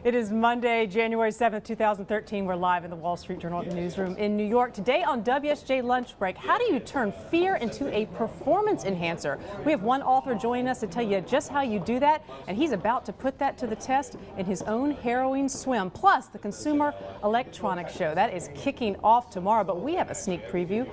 It is Monday, January 7th, 2013. We're live in the Wall Street Journal newsroom in New York. Today on WSJ Lunch Break, how do you turn fear into a performance enhancer? We have one author joining us to tell you just how you do that, and he's about to put that to the test in his own harrowing swim. Plus, the Consumer Electronics Show. That is kicking off tomorrow, but we have a sneak preview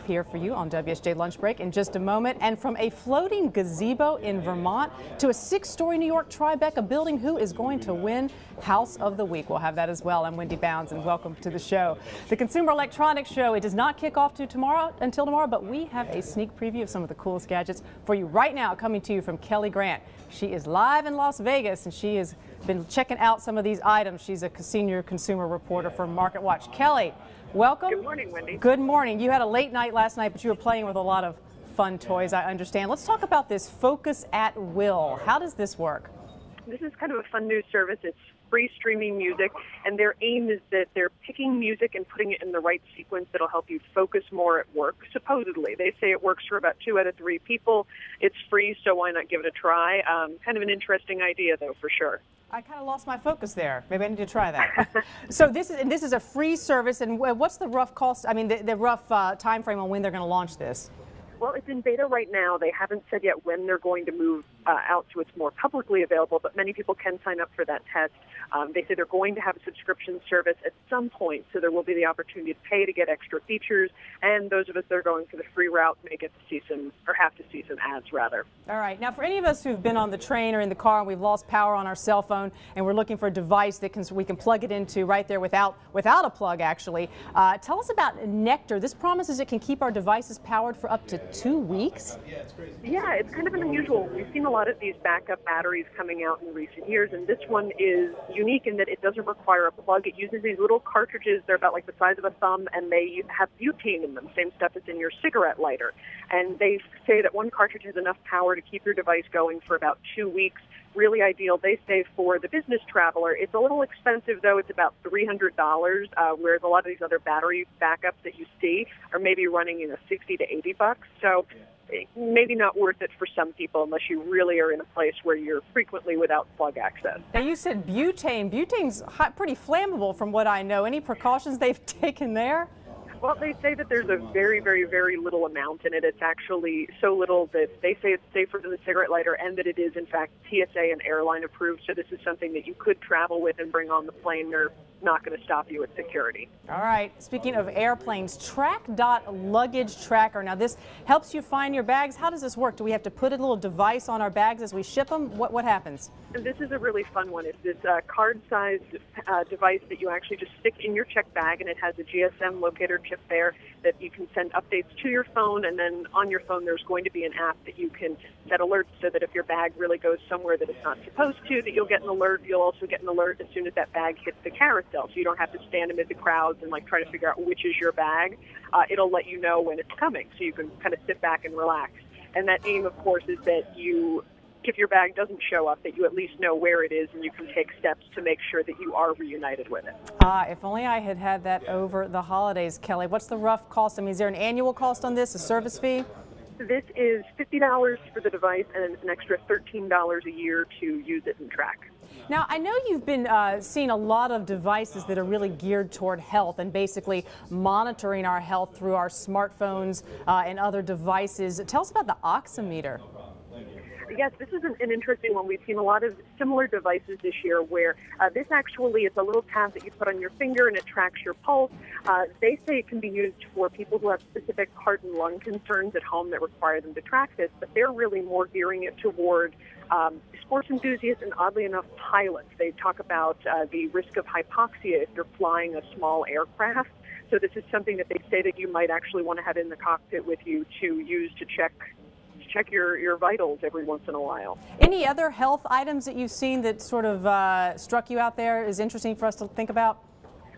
here for you on WSJ Lunch Break in just a moment. And from a floating gazebo in Vermont to a six-story New York Tribeca building, who is going to win House of the Week? We'll have that as well. I'm Wendy Bounds, and welcome to the show. The Consumer Electronics Show, it does not kick off until tomorrow, but we have a sneak preview of some of the coolest gadgets for you right now, coming to you from Kelly Grant. She is live in Las Vegas, and she has been checking out some of these items. She's a senior consumer reporter for MarketWatch. Kelly, welcome. Good morning, Wendy. Good morning. You had a late night last night, but you were playing with a lot of fun toys, I understand. Let's talk about this Focus at Will. How does this work? This is kind of a fun new service. It's free streaming music, and their aim is that they're picking music and putting it in the right sequence that'll help you focus more at work, supposedly. They say it works for about 2 out of 3 people. It's free, so why not give it a try? Kind of an interesting idea, though, for sure. I kind of lost my focus there. Maybe I need to try that. So this is a free service, and what's the rough cost? I mean, the rough time frame on when they're going to launch this? Well, it's in beta right now. They haven't said yet when they're going to move out so it's more publicly available, but many people can sign up for that test. They say they're going to have a subscription service at some point, so there will be the opportunity to pay to get extra features, and those of us that are going for the free route may get to see some, or have to see some ads, rather. All right. Now, for any of us who've been on the train or in the car and we've lost power on our cell phone and we're looking for a device that we can plug it into right there without a plug, actually, tell us about Nectar. This promises it can keep our devices powered for up to 2 weeks. Yeah, it's kind of an unusual. We've seen a lot of these backup batteries coming out in recent years, and this one is unique in that it doesn't require a plug. It uses these little cartridges. They're about like the size of a thumb, and they have butane in them, same stuff that's in your cigarette lighter. And they say that one cartridge has enough power to keep your device going for about 2 weeks. Really ideal, they say, for the business traveler. It's a little expensive, though. It's about $300, whereas a lot of these other battery backups that you see are maybe running $60 to $80. So maybe not worth it for some people unless you really are in a place where you're frequently without plug access. Now, you said butane. Butane's pretty flammable from what I know. Any precautions they've taken there? Well, they say that there's a very, very, very little amount in it. It's actually so little that they say it's safer than the cigarette lighter, and that it is, in fact, TSA and airline approved. So this is something that you could travel with and bring on the plane. They're not going to stop you at security. All right. Speaking of airplanes, Track.Luggage Tracker. Now, this helps you find your bags. How does this work? Do we have to put a little device on our bags as we ship them? What happens? And this is a really fun one. It's this card-sized device that you actually just stick in your check bag, and it has a GSM locator chip there that you can send updates to your phone, and then on your phone there's going to be an app that you can set alerts so that if your bag really goes somewhere that it's not supposed to, that you'll get an alert. You'll also get an alert as soon as that bag hits the carousel, so you don't have to stand amid the crowds and try to figure out which is your bag. It'll let you know when it's coming, so you can kind of sit back and relax. And that aim, of course, is that if your bag doesn't show up, that you at least know where it is and you can take steps to make sure that you are reunited with it. If only I had that over the holidays, Kelly. What's the rough cost? I mean, is there an annual cost on this, a service fee? This is $50 for the device and an extra $13 a year to use it and track. Now, I know you've been seeing a lot of devices that are really geared toward health and basically monitoring our health through our smartphones and other devices. Tell us about the oximeter. Yes, this is an interesting one. We've seen a lot of similar devices this year where this actually is a little tab that you put on your finger and it tracks your pulse. They say it can be used for people who have specific heart and lung concerns at home that require them to track this, but they're really more gearing it toward sports enthusiasts and, oddly enough, pilots. They talk about the risk of hypoxia if you're flying a small aircraft. So this is something that they say that you might actually want to have in the cockpit with you to use to check your vitals every once in a while. Any other health items that you've seen that sort of struck you out there is interesting for us to think about?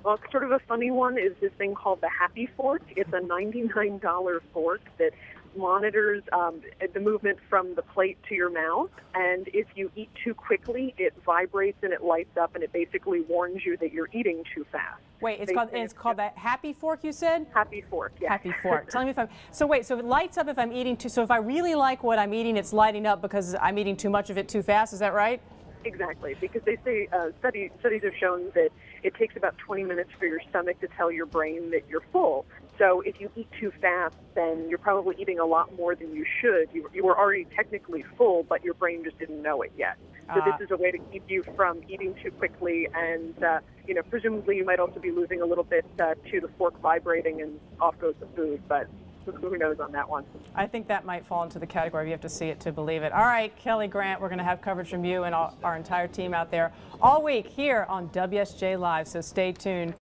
Well, sort of a funny one is this thing called the Happy Fork. It's a $99 fork that monitors the movement from the plate to your mouth, and if you eat too quickly, it vibrates and it lights up, and it basically warns you that you're eating too fast. Wait, it's called the Happy Fork, you said? Happy Fork, yeah. Happy Fork. Tell me if I'm, so wait, so it lights up if I'm eating too, so if I really like what I'm eating, it's lighting up because I'm eating too much of it too fast, is that right? Exactly, because they say studies have shown that it takes about 20 minutes for your stomach to tell your brain that you're full. So if you eat too fast, then you're probably eating a lot more than you should. You were already technically full, but your brain just didn't know it yet. So this is a way to keep you from eating too quickly, and presumably you might also be losing a little bit to the fork vibrating, and off goes the food. But who knows on that one? I think that might fall into the category. You have to see it to believe it. All right, Kelly Grant, we're going to have coverage from you and our entire team out there all week here on WSJ Live, so stay tuned.